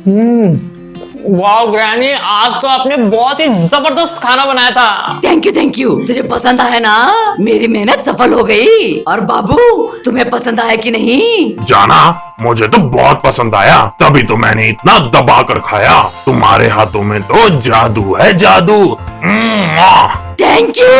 वाह ग्रैनी, आज तो आपने बहुत ही जबरदस्त खाना बनाया था। Thank you. तुझे पसंद आया ना? मेरी मेहनत सफल हो गई। और बाबू, तुम्हें पसंद आया कि नहीं? जाना, मुझे तो बहुत पसंद आया, तभी तो मैंने इतना दबा कर खाया। तुम्हारे हाथों में तो जादू है, जादू। Thank you.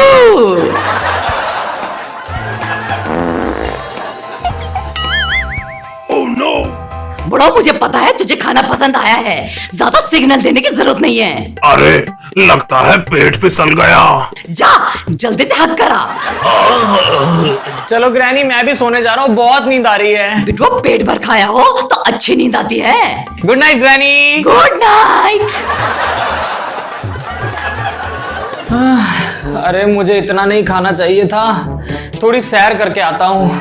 बड़ो, मुझे पता है तुझे खाना पसंद आया है, ज्यादा सिग्नल देने की जरूरत नहीं है। अरे, लगता है पेट फिसल गया। जा, जल्दी से हक करा। चलो ग्रैनी, मैं भी सोने जा रहा हूँ, बहुत नींद आ रही है। बिटुआ, पेट भर खाया हो तो अच्छी नींद आती है। Good night granny. Good night. अरे मुझे इतना नहीं खाना चाहिए था, थोड़ी सैर करके आता हूँ।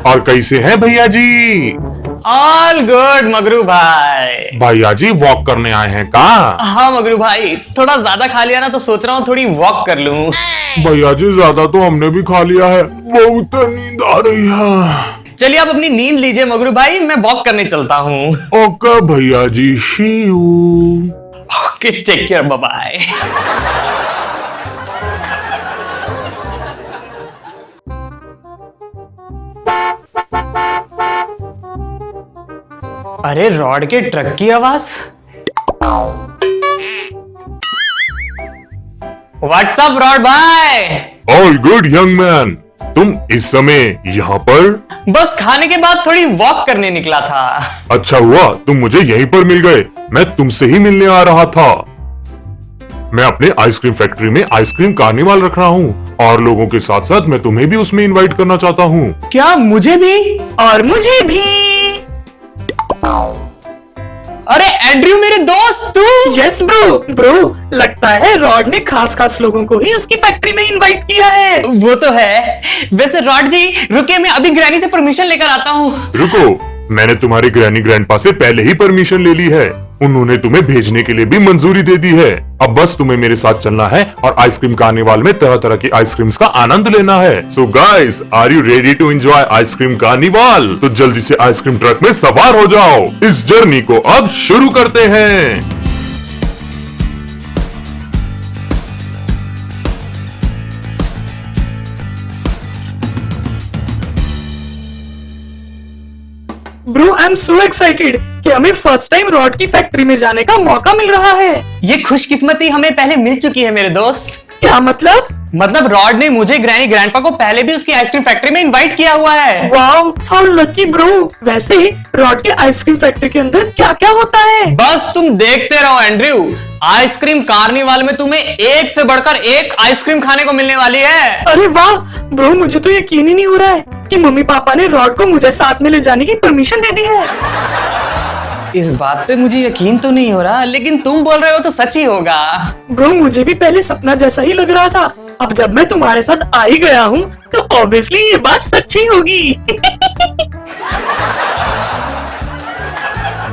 और कैसे हैं भैया जी? ऑल गुड मगरू भाई। भैया जी वॉक करने आए हैं का? हाँ मगरू भाई, थोड़ा ज्यादा खा लिया ना, तो सोच रहा हूँ थोड़ी वॉक कर लूँ। भैया जी ज्यादा तो हमने भी खा लिया है, बहुत नींद आ रही है। चलिए आप अपनी नींद लीजिए मगरू भाई, मैं वॉक करने चलता हूँ। ओके भैया जी, see you. Okay, take care, bye bye. अरे रॉड के ट्रक की आवाज। व्हाट्सअप रॉड भाई। ऑल गुड यंग मैन, तुम इस समय यहाँ पर? बस खाने के बाद थोड़ी वॉक करने निकला था। अच्छा हुआ तुम मुझे यहीं पर मिल गए, मैं तुमसे ही मिलने आ रहा था। मैं अपने आइसक्रीम फैक्ट्री में आइसक्रीम कार्निवाल रख रहा हूँ और लोगों के साथ साथ मैं तुम्हें भी उसमें इनवाइट करना चाहता हूँ। क्या मुझे भी? और मुझे भी। अरे एंड्रयू मेरे दोस्त, तू? यस ब्रो, लगता है रॉड ने खास लोगों को ही उसकी फैक्ट्री में इनवाइट किया है। वो तो है। वैसे रॉड जी रुके, मैं अभी ग्रैनी से परमिशन लेकर आता हूँ। रुको, मैंने तुम्हारे ग्रैनी ग्रैंडपा से पहले ही परमिशन ले ली है, उन्होंने तुम्हें भेजने के लिए भी मंजूरी दे दी है। अब बस तुम्हें मेरे साथ चलना है और आइसक्रीम कार्निवाल में तरह तरह की आइसक्रीम्स का आनंद लेना है। So guys, are you ready to enjoy ice cream carnival? तो जल्दी से आइसक्रीम ट्रक में सवार हो जाओ, इस जर्नी को अब शुरू करते हैं। Bro, I am so excited कि हमें फर्स्ट टाइम रॉड की फैक्ट्री में जाने का मौका मिल रहा है। ये खुशकिस्मती हमें पहले मिल चुकी है मेरे दोस्त। क्या मतलब? मतलब रॉड ने मुझे ग्रैनी ग्रैंडपा को पहले भी उसकी आइसक्रीम फैक्ट्री में इनवाइट किया हुआ है। Wow, how lucky bro. वैसे रॉड की आइसक्रीम फैक्ट्री के अंदर क्या क्या होता है? बस तुम देखते रहो एंड्रयू, आइसक्रीम कार्निवाल में तुम्हें एक से बढ़कर एक आइसक्रीम खाने को मिलने वाली है। अरे वाह ब्रो, मुझे तो यकीन ही नहीं हो रहा है कि मम्मी पापा ने रॉड को मुझे साथ में ले जाने की परमिशन दे दी है। इस बात पे मुझे यकीन तो नहीं हो रहा, लेकिन तुम बोल रहे हो तो सच ही होगा। ब्रो, मुझे भी पहले सपना जैसा ही लग रहा था, अब जब मैं तुम्हारे साथ आ ही गया हूँ तो ऑब्वियसली ये बात सच्ची होगी।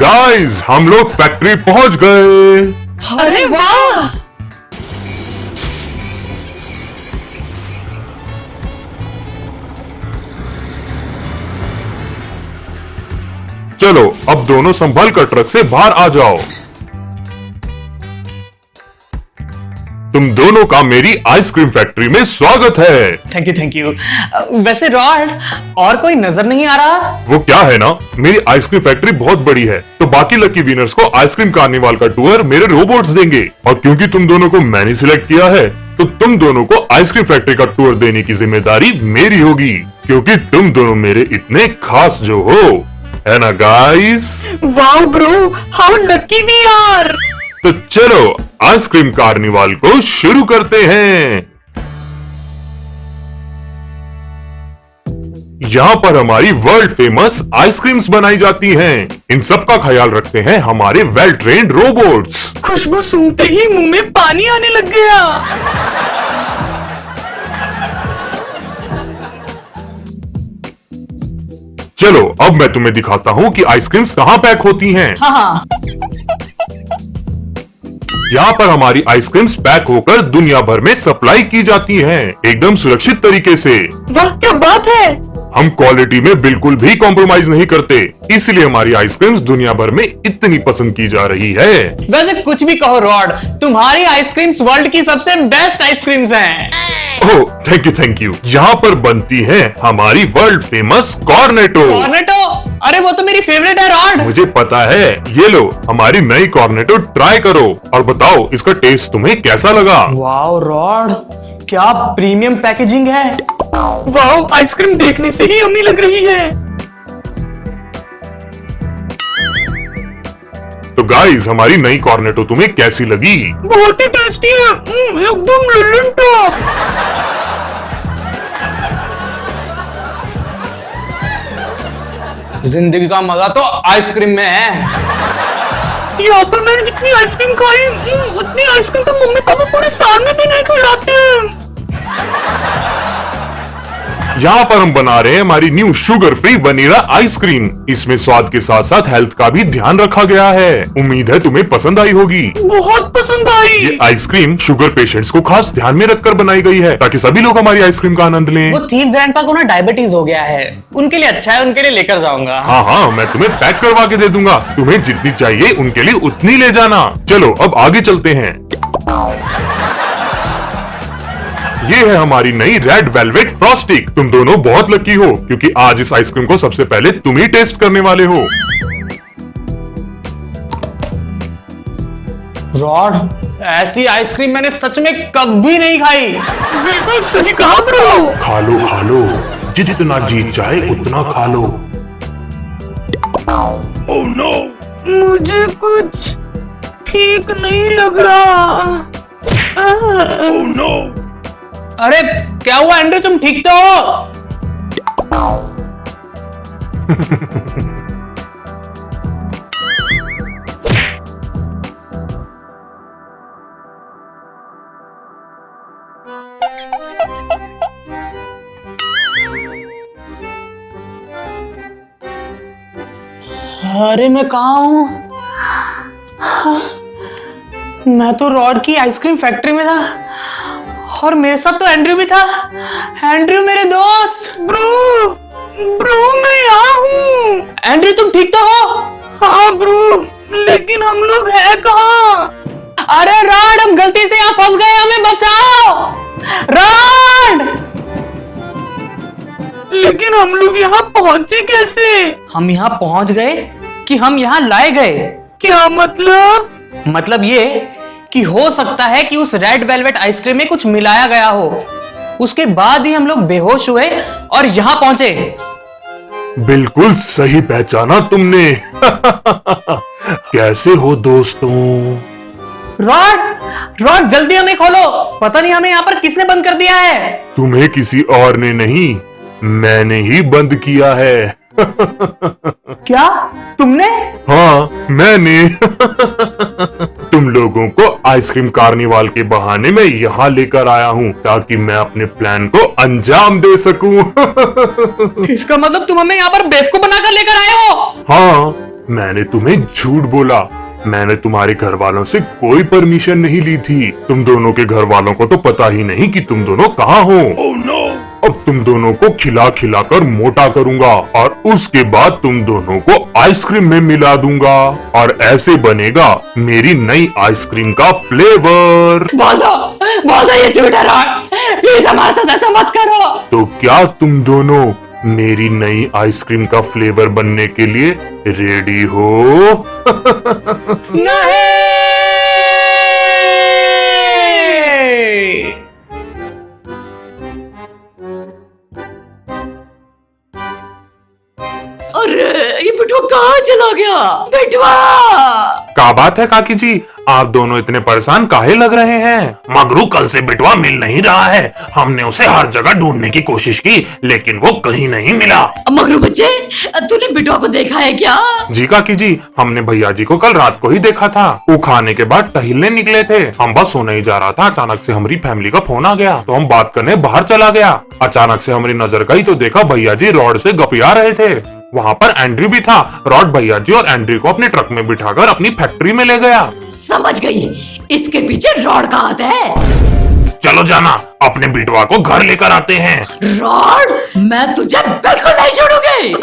गाइस, हम लोग फैक्ट्री पहुंच गए। अरे वाह! चलो अब दोनों संभल कर ट्रक से बाहर आ जाओ। तुम दोनों का मेरी आइसक्रीम फैक्ट्री में स्वागत है। Thank you. वैसे रॉड, और कोई नजर नहीं आ रहा? वो क्या है ना, मेरी आइसक्रीम फैक्ट्री बहुत बड़ी है, तो बाकी लकी विनर्स को आइसक्रीम कार्निवाल का टूर मेरे रोबोट्स देंगे। और क्योंकि तुम दोनों को मैंने सिलेक्ट किया है, तो तुम दोनों को आइसक्रीम फैक्ट्री का टूर देने की जिम्मेदारी मेरी होगी, क्योंकि तुम दोनों मेरे इतने खास जो हो, है ना guys? Wow bro, how lucky we are. तो चलो आइसक्रीम कार्निवाल को शुरू करते हैं। यहाँ पर हमारी वर्ल्ड फेमस आइसक्रीम्स बनाई जाती हैं। इन सब का ख्याल रखते हैं हमारे वेल ट्रेन्ड रोबोट्स। खुशबू सूंघते ही मुंह में पानी आने लग गया। चलो अब मैं तुम्हें दिखाता हूँ कि आइसक्रीम्स कहाँ पैक होती हैं। हाँ। यहाँ पर हमारी आइसक्रीम्स पैक होकर दुनिया भर में सप्लाई की जाती हैं, एकदम सुरक्षित तरीके से। वाह क्या बात है। हम क्वालिटी में बिल्कुल भी कॉम्प्रोमाइज नहीं करते, इसलिए हमारी आइसक्रीम्स दुनिया भर में इतनी पसंद की जा रही है। वैसे कुछ भी कहो रॉड, तुम्हारी आइसक्रीम्स वर्ल्ड की सबसे बेस्ट आइसक्रीम्स हैं। Oh thank you. यहाँ पर बनती है हमारी वर्ल्ड फेमस कॉर्नेटो। कॉर्नेटो? अरे वो तो मेरी फेवरेट है रॉड। मुझे पता है। ये लो हमारी नई कॉर्नेटो ट्राई करो और बताओ इसका टेस्ट तुम्हें कैसा लगा। वाओ रॉड, क्या प्रीमियम पैकेजिंग है। वाओ, आइसक्रीम देखने से ही यम्मी लग रही है। तो गाइस हमारी नई कॉर्नेटो तुम्हें कैसी लगी? बहुत ही टेस्टी है, एकदम लिलिन टॉप। जिंदगी का मजा तो आइसक्रीम में है। यहाँ पर मैंने जितनी आइसक्रीम खाई, उतनी आइसक्रीम तो मम्मी पापा पूरे साल में भी नहीं खिलाते। यहाँ पर हम बना रहे हैं हमारी new sugar free vanilla ice cream. इसमें स्वाद के साथ साथ हेल्थ का भी ध्यान रखा गया है। उम्मीद है तुम्हें पसंद आई होगी। बहुत पसंद आई। ये आइसक्रीम शुगर पेशेंट्स को खास ध्यान में रखकर बनाई गई है ताकि सभी लोग हमारी आइसक्रीम का आनंद लें। वो थीव ग्रैंडपा को ना डायबिटीज हो गया है, उनके लिए अच्छा है, उनके लिए लेकर जाऊंगा। हाँ मैं तुम्हें पैक करवा के दे दूंगा। तुम्हें जितनी चाहिए उनके लिए उतनी ले जाना। चलो अब आगे चलते हैं। ये है हमारी नई रेड वेलवेट फ्रॉस्टिक। तुम दोनों बहुत लकी हो क्योंकि आज इस आइसक्रीम को सबसे पहले तुम ही टेस्ट करने वाले हो। रॉड, ऐसी आइसक्रीम मैंने सच में कभी नहीं खाई। बिल्कुल सही कहा ब्रो। खा लो, जितना जी चाहे उतना खा लो। ओह नो, मुझे कुछ ठीक नहीं लग रहा। Oh no. अरे क्या हुआ एंड्रू, तुम ठीक तो हो? अरे मैं कहाँ हूँ? मैं तो रॉड की आइसक्रीम फैक्ट्री में था और मेरे साथ तो एंड्रयू भी था। एंड्रयू मेरे दोस्त। ब्रो मैं यहाँ हूँ। एंड्रयू तुम ठीक तो हो? हाँ ब्रो, लेकिन हम लोग हैं कहाँ? अरे रॉड, हम गलती से यहाँ फंस गए, हमें बचाओ रॉड। लेकिन हम लोग यहाँ पहुँचे कैसे? हम यहाँ पहुंच गए कि हम यहाँ लाए गए। क्या मतलब? मतलब ये कि हो सकता है कि उस रेड वेलवेट आइसक्रीम में कुछ मिलाया गया हो, उसके बाद ही हम लोग बेहोश हुए और यहाँ पहुंचे। बिल्कुल सही पहचाना तुमने। कैसे हो दोस्तों? रॉड जल्दी हमें खोलो, पता नहीं हमें यहाँ पर किसने बंद कर दिया है। तुम्हें किसी और ने नहीं, मैंने ही बंद किया है। क्या तुमने? हाँ मैंने। तुम लोगों को आइसक्रीम कार्निवाल के बहाने में यहाँ लेकर आया हूँ ताकि मैं अपने प्लान को अंजाम दे सकूं। इसका मतलब तुम हमें यहाँ पर बेवकूफ बनाकर लेकर आए हो? हाँ, मैंने तुम्हें झूठ बोला। मैंने तुम्हारे घर वालों से कोई परमिशन नहीं ली थी। तुम दोनों के घर वालों को तो पता ही नहीं कि तुम दोनों कहाँ हो। Oh no! अब तुम दोनों को खिला खिला कर मोटा करूंगा और उसके बाद तुम दोनों को आइसक्रीम में मिला दूंगा और ऐसे बनेगा मेरी नई आइसक्रीम का फ्लेवर। बोल दो ये झूठ है रॉड, प्लीज हमारे साथ ऐसा मत करो। तो क्या तुम दोनों मेरी नई आइसक्रीम का फ्लेवर बनने के लिए रेडी हो? नहीं। अरे ये बिटवा कहाँ चला गया? बिटवा! क्या बात है काकी जी, आप दोनों इतने परेशान काहे लग रहे हैं? मगरू कल से बिटवा मिल नहीं रहा है। हमने उसे हर जगह ढूंढने की कोशिश की लेकिन वो कहीं नहीं मिला। मगरू बच्चे, तूने बिटवा को देखा है क्या? जी काकी जी, हमने भैया जी को कल रात को ही देखा था। वो खाने के बाद टहलने निकले थे। हम बस सोने ही जा रहा था, अचानक से हमारी फैमिली का फोन आ गया तो हम बात करने बाहर चला गया। अचानक से हमारी नजर गई तो देखा भैया जी रॉड से गपिया रहे थे। वहाँ पर एंड्रयू भी था। रॉड भैया जी और एंड्रयू को अपने ट्रक में बिठाकर अपनी फैक्ट्री में ले गया। समझ गई, इसके पीछे रॉड का हाथ है। चलो जाना, अपने बिटवा को घर लेकर आते हैं। रॉड, मैं तुझे बिल्कुल नहीं छोड़ूंगी।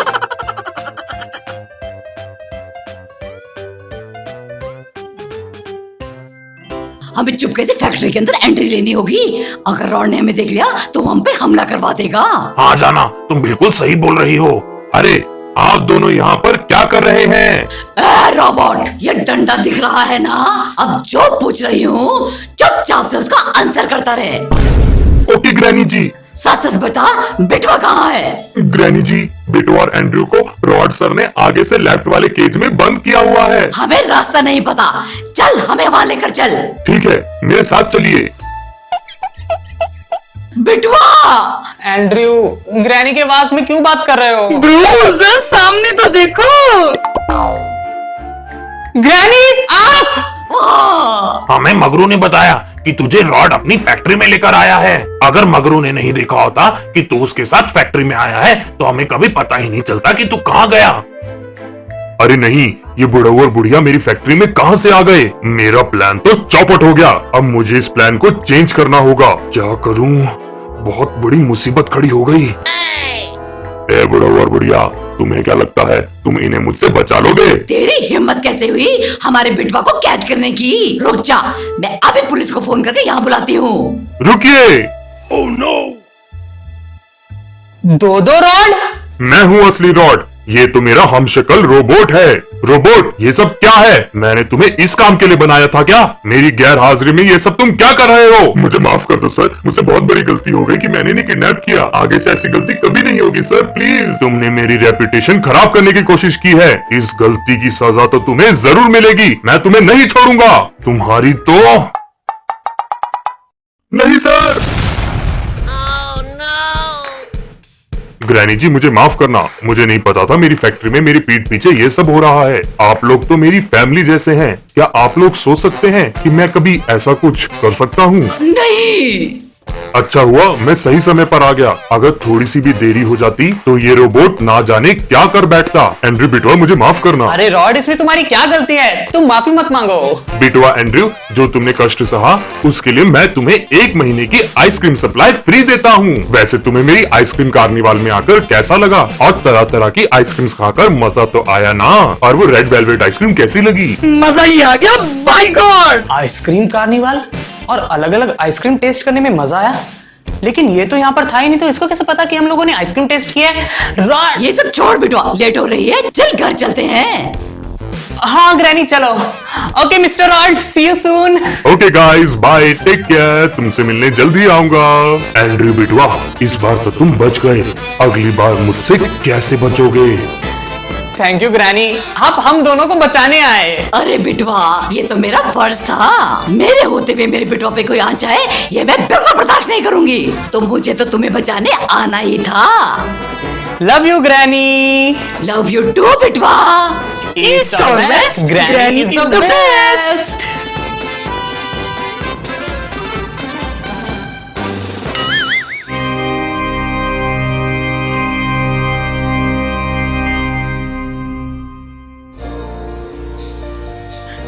हमें चुपके से फैक्ट्री के अंदर एंट्री लेनी होगी। अगर रॉड ने हमें देख लिया तो हम पे हमला करवा देगा। हाँ जाना, तुम बिल्कुल सही बोल रही हो। अरे आप दोनों यहाँ पर क्या कर रहे हैं? रोबोट, ये डंडा दिख रहा है ना? अब जो पूछ रही हूँ चुपचाप से उसका आंसर करता रहे। ओके ग्रैनी जी। सच सच बता, बिटवा कहाँ है? ग्रैनी जी, बिटवा और एंड्रयू को रॉड सर ने आगे से लेफ्ट वाले केज में बंद किया हुआ है। हमें रास्ता नहीं पता, चल हमें वहाँ लेकर चल। ठीक है, मेरे साथ चलिए। बिटवा! एंड्रयू, ग्रैनी के आवाज में क्यों बात कर रहे हो? ब्रो, जरा सामने तो देखो। ग्रैनी, आप! हमें मगरू ने बताया कि तुझे रॉड अपनी फैक्ट्री में लेकर आया है। अगर मगरू ने नहीं देखा होता कि तू उसके साथ फैक्ट्री में आया है तो हमें कभी पता ही नहीं चलता कि तू कहाँ गया। अरे नहीं, ये बुढ़ा और बुढ़िया मेरी फैक्ट्री में कहाँ से आ गए? मेरा प्लान तो चौपट हो गया। अब मुझे इस प्लान को चेंज करना होगा। क्या करूं? बहुत बड़ी मुसीबत खड़ी हो गई। ए बुढ़ा और बुढ़िया, तुम्हें क्या लगता है तुम इन्हें मुझसे बचा लोगे? तेरी हिम्मत कैसे हुई हमारे बिटवा को कैद करने की? रुक जा, मैं अभी पुलिस को फोन करके यहाँ बुलाती हूँ। रुकिए। दो दो रॉड? मैं हूँ असली रॉड, ये तो मेरा हमशक्ल रोबोट है। रोबोट, ये सब क्या है? मैंने तुम्हें इस काम के लिए बनाया था क्या? मेरी गैर हाजिरी में ये सब तुम क्या कर रहे हो? मुझे माफ कर दो सर, मुझसे बहुत बड़ी गलती हो गई कि मैंने नहीं किडनैप किया। आगे से ऐसी गलती कभी नहीं होगी सर, प्लीज। तुमने मेरी रेपुटेशन खराब करने की कोशिश की है, इस गलती की सजा तो तुम्हें जरूर मिलेगी। मैं तुम्हें नहीं छोड़ूंगा। तुम्हारी तो नहीं सर। ग्रैनी जी, मुझे माफ करना, मुझे नहीं पता था मेरी फैक्ट्री में मेरी पीठ पीछे ये सब हो रहा है। आप लोग तो मेरी फैमिली जैसे हैं। क्या आप लोग सोच सकते हैं कि मैं कभी ऐसा कुछ कर सकता हूँ? नहीं। अच्छा हुआ मैं सही समय पर आ गया। अगर थोड़ी सी भी देरी हो जाती तो ये रोबोट ना जाने क्या कर बैठता। एंड्रयू, बिटवा, मुझे माफ करना। अरे रॉड, इसमें तुम्हारी क्या गलती है? तुम माफी मत मांगो। बिटवा, एंड्रयू, जो तुमने कष्ट सहा उसके लिए मैं तुम्हें 1 महीने की आइसक्रीम सप्लाई फ्री देता हूँ। वैसे तुम्हें मेरी आइसक्रीम कार्निवाल में आकर कैसा लगा? और तरह तरह की आइसक्रीम खाकर मजा तो आया ना? और वो रेड वेलवेट आइसक्रीम कैसी लगी? मजा ही आ गया, बाय गॉड। आइसक्रीम कार्निवाल और अलग अलग आइसक्रीम टेस्ट करने में मजा आया, लेकिन ये तो यहाँ पर था ही नहीं, तो इसको कैसे पता कि हम लोगों ने आइसक्रीम टेस्ट किया है? रॉड, ये सब छोड़ बिटवा, लेट हो रही है, चल घर चलते हैं। हाँ ग्रैनी, चलो। Okay mister Rod, see you soon. Okay guys, bye, take care. तुमसे मिलने जल्दी आऊंगा। एंड्रयू, बिटवा, इस बार तो तुम बच गए, अगली बार मुझसे कैसे बचोगे? थैंक यू ग्रैनी, आप हम दोनों को बचाने आए। अरे बिटवा, ये तो मेरा फर्ज था। मेरे होते हुए मेरे बिटवा पे कोई आंच जाए, ये मैं बिल्कुल बर्दाश्त नहीं करूंगी। तो मुझे तो तुम्हें बचाने आना ही था। Love you granny. Love you too बिटवा। East or west, Granny is the best.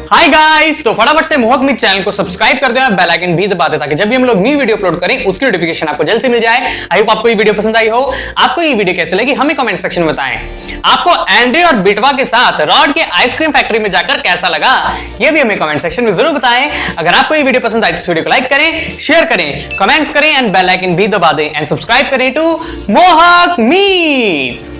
Hi guys, तो फटाफट से मोहक मित चैनल को सब्सक्राइब कर दो और बेल आइकन भी दबा दो ताकि जब भी हम लोग न्यू वीडियो अपलोड करें उसकी नोटिफिकेशन आपको जल्द से मिल जाए। आई होप आपको ये वीडियो पसंद आई हो। आपको ये वीडियो कैसे लगी हमें कमेंट सेक्शन में बताएं। आपको एंड्रयू और बिटवा के साथ रॉड के आइसक्रीम फैक्ट्री में जाकर कैसा लगा ये भी हमें कमेंट सेक्शन में जरूर बताएं। अगर आपको ये वीडियो पसंद आए तो इस वीडियो को लाइक करें, शेयर करें, कमेंट्स करें एंड बेल आइकन भी दबा दें एंड सब्सक्राइब करें टू मोहक मीत।